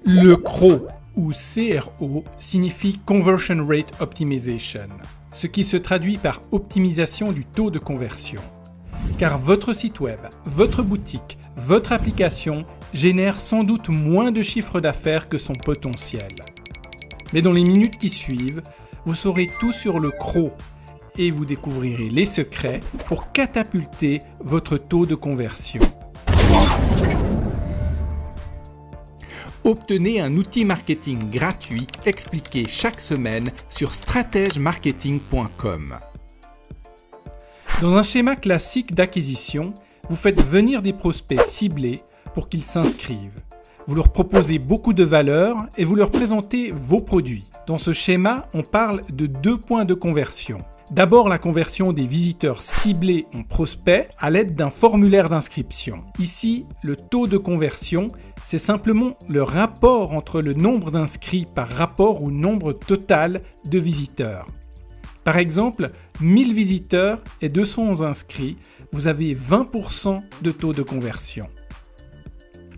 Le CRO ou CRO signifie Conversion Rate Optimization, ce qui se traduit par optimisation du taux de conversion. Car votre site web, votre boutique, votre application génère sans doute moins de chiffre d'affaires que son potentiel. Mais dans les minutes qui suivent, vous saurez tout sur le CRO et vous découvrirez les secrets pour catapulter votre taux de conversion. Obtenez un outil marketing gratuit expliqué chaque semaine sur stratègemarketing.com. Dans un schéma classique d'acquisition, vous faites venir des prospects ciblés pour qu'ils s'inscrivent. Vous leur proposez beaucoup de valeur et vous leur présentez vos produits. Dans ce schéma, on parle de 2 points de conversion. D'abord, la conversion des visiteurs ciblés en prospects à l'aide d'un formulaire d'inscription. Ici, le taux de conversion, c'est simplement le rapport entre le nombre d'inscrits par rapport au nombre total de visiteurs. Par exemple, 1000 visiteurs et 200 inscrits, vous avez 20% de taux de conversion.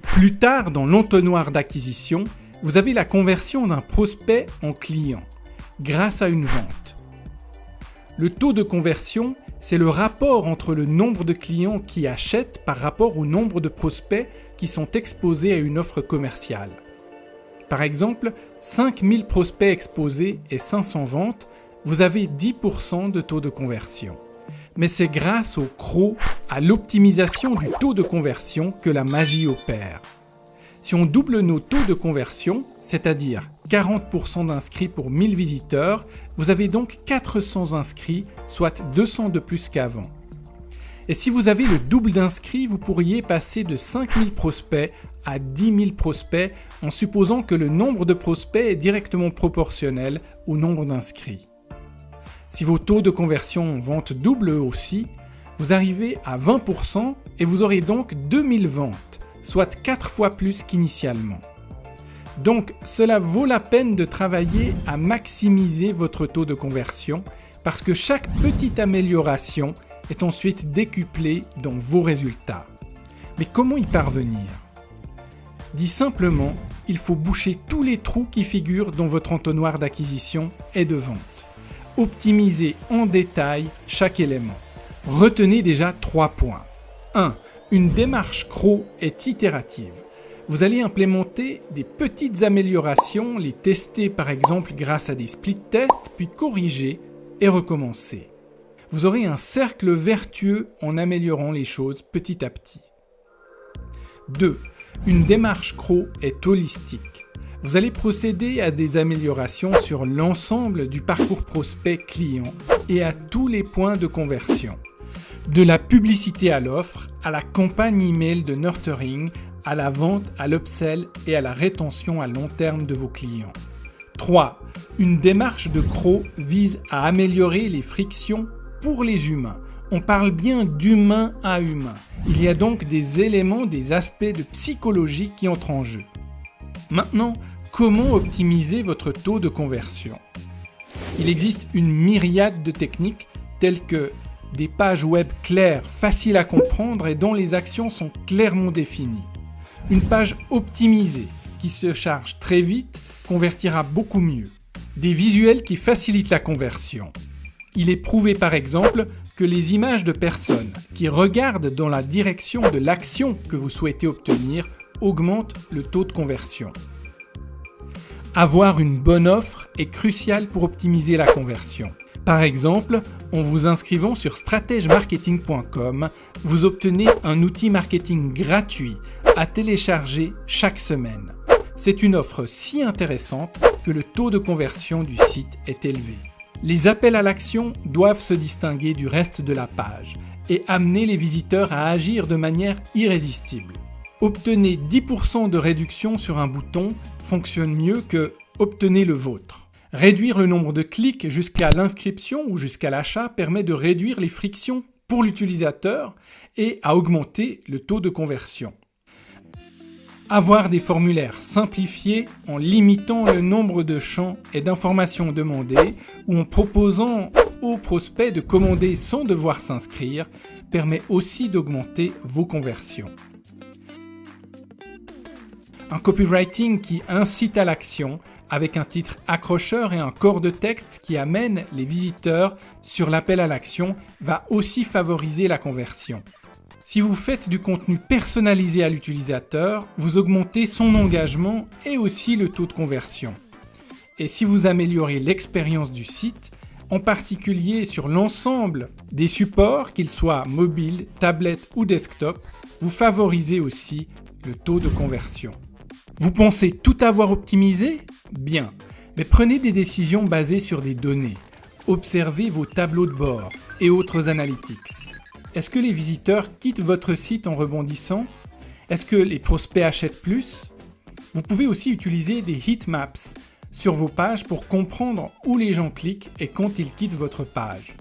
Plus tard, dans l'entonnoir d'acquisition, vous avez la conversion d'un prospect en client, grâce à une vente. Le taux de conversion, c'est le rapport entre le nombre de clients qui achètent par rapport au nombre de prospects qui sont exposés à une offre commerciale. Par exemple, 5000 prospects exposés et 500 ventes, vous avez 10% de taux de conversion. Mais c'est grâce au CRO, à l'optimisation du taux de conversion que la magie opère. Si on double nos taux de conversion, c'est-à-dire 40% d'inscrits pour 1000 visiteurs, vous avez donc 400 inscrits, soit 200 de plus qu'avant. Et si vous avez le double d'inscrits, vous pourriez passer de 5000 prospects à 10 000 prospects en supposant que le nombre de prospects est directement proportionnel au nombre d'inscrits. Si vos taux de conversion en vente doublent eux aussi, vous arrivez à 20% et vous aurez donc 2000 ventes, soit 4 fois plus qu'initialement. Donc cela vaut la peine de travailler à maximiser votre taux de conversion parce que chaque petite amélioration est ensuite décuplée dans vos résultats. Mais comment y parvenir ? Dit simplement, il faut boucher tous les trous qui figurent dans votre entonnoir d'acquisition et de vente. Optimisez en détail chaque élément. Retenez déjà 3 points. 1. Une démarche CRO est itérative. Vous allez implémenter des petites améliorations, les tester par exemple grâce à des split tests, puis corriger et recommencer. Vous aurez un cercle vertueux en améliorant les choses petit à petit. 2. Une démarche CRO est holistique. Vous allez procéder à des améliorations sur l'ensemble du parcours prospect-client et à tous les points de conversion. De la publicité à l'offre, à la campagne email de nurturing, à la vente, à l'upsell et à la rétention à long terme de vos clients. 3. Une démarche de CRO vise à améliorer les frictions pour les humains. On parle bien d'humain à humain. Il y a donc des éléments, des aspects de psychologie qui entrent en jeu. Maintenant, comment optimiser votre taux de conversion ? Il existe une myriade de techniques telles que des pages web claires, faciles à comprendre et dont les actions sont clairement définies. Une page optimisée qui se charge très vite convertira beaucoup mieux. Des visuels qui facilitent la conversion. Il est prouvé par exemple que les images de personnes qui regardent dans la direction de l'action que vous souhaitez obtenir augmentent le taux de conversion. Avoir une bonne offre est crucial pour optimiser la conversion. Par exemple, en vous inscrivant sur stratègemarketing.com, vous obtenez un outil marketing gratuit à télécharger chaque semaine. C'est une offre si intéressante que le taux de conversion du site est élevé. Les appels à l'action doivent se distinguer du reste de la page et amener les visiteurs à agir de manière irrésistible. Obtenez 10% de réduction sur un bouton fonctionne mieux que obtenez le vôtre. Réduire le nombre de clics jusqu'à l'inscription ou jusqu'à l'achat permet de réduire les frictions pour l'utilisateur et à augmenter le taux de conversion. Avoir des formulaires simplifiés en limitant le nombre de champs et d'informations demandées ou en proposant aux prospects de commander sans devoir s'inscrire permet aussi d'augmenter vos conversions. Un copywriting qui incite à l'action avec un titre accrocheur et un corps de texte qui amène les visiteurs sur l'appel à l'action va aussi favoriser la conversion. Si vous faites du contenu personnalisé à l'utilisateur, vous augmentez son engagement et aussi le taux de conversion. Et si vous améliorez l'expérience du site, en particulier sur l'ensemble des supports, qu'ils soient mobiles, tablettes ou desktop, vous favorisez aussi le taux de conversion. Vous pensez tout avoir optimisé ? Bien, mais prenez des décisions basées sur des données. Observez vos tableaux de bord et autres analytics. Est-ce que les visiteurs quittent votre site en rebondissant ? Est-ce que les prospects achètent plus ? Vous pouvez aussi utiliser des heat maps sur vos pages pour comprendre où les gens cliquent et quand ils quittent votre page.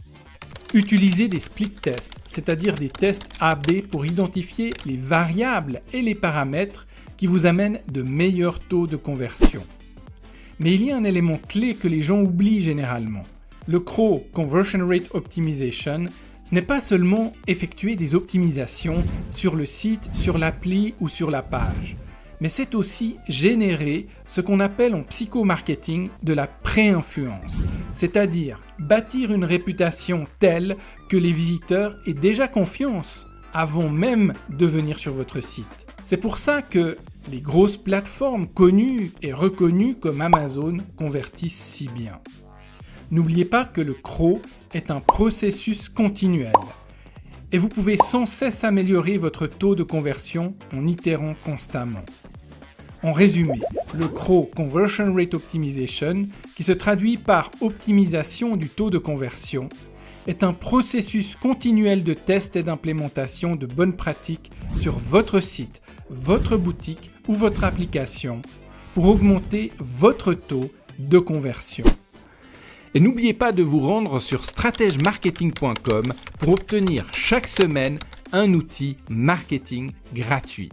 Utilisez des split tests, c'est-à-dire des tests A/B pour identifier les variables et les paramètres qui vous amènent de meilleurs taux de conversion. Mais il y a un élément clé que les gens oublient généralement. Le CRO, Conversion Rate Optimization, ce n'est pas seulement effectuer des optimisations sur le site, sur l'appli ou sur la page, mais c'est aussi générer ce qu'on appelle en psychomarketing de la pré-influence, c'est-à-dire bâtir une réputation telle que les visiteurs aient déjà confiance avant même de venir sur votre site. C'est pour ça que les grosses plateformes connues et reconnues comme Amazon convertissent si bien. N'oubliez pas que le CRO est un processus continuel et vous pouvez sans cesse améliorer votre taux de conversion en itérant constamment. En résumé, le CRO, Conversion Rate Optimization, qui se traduit par optimisation du taux de conversion, est un processus continuel de test et d'implémentation de bonnes pratiques sur votre site, votre boutique ou votre application pour augmenter votre taux de conversion. Et n'oubliez pas de vous rendre sur strategemarketing.com pour obtenir chaque semaine un outil marketing gratuit.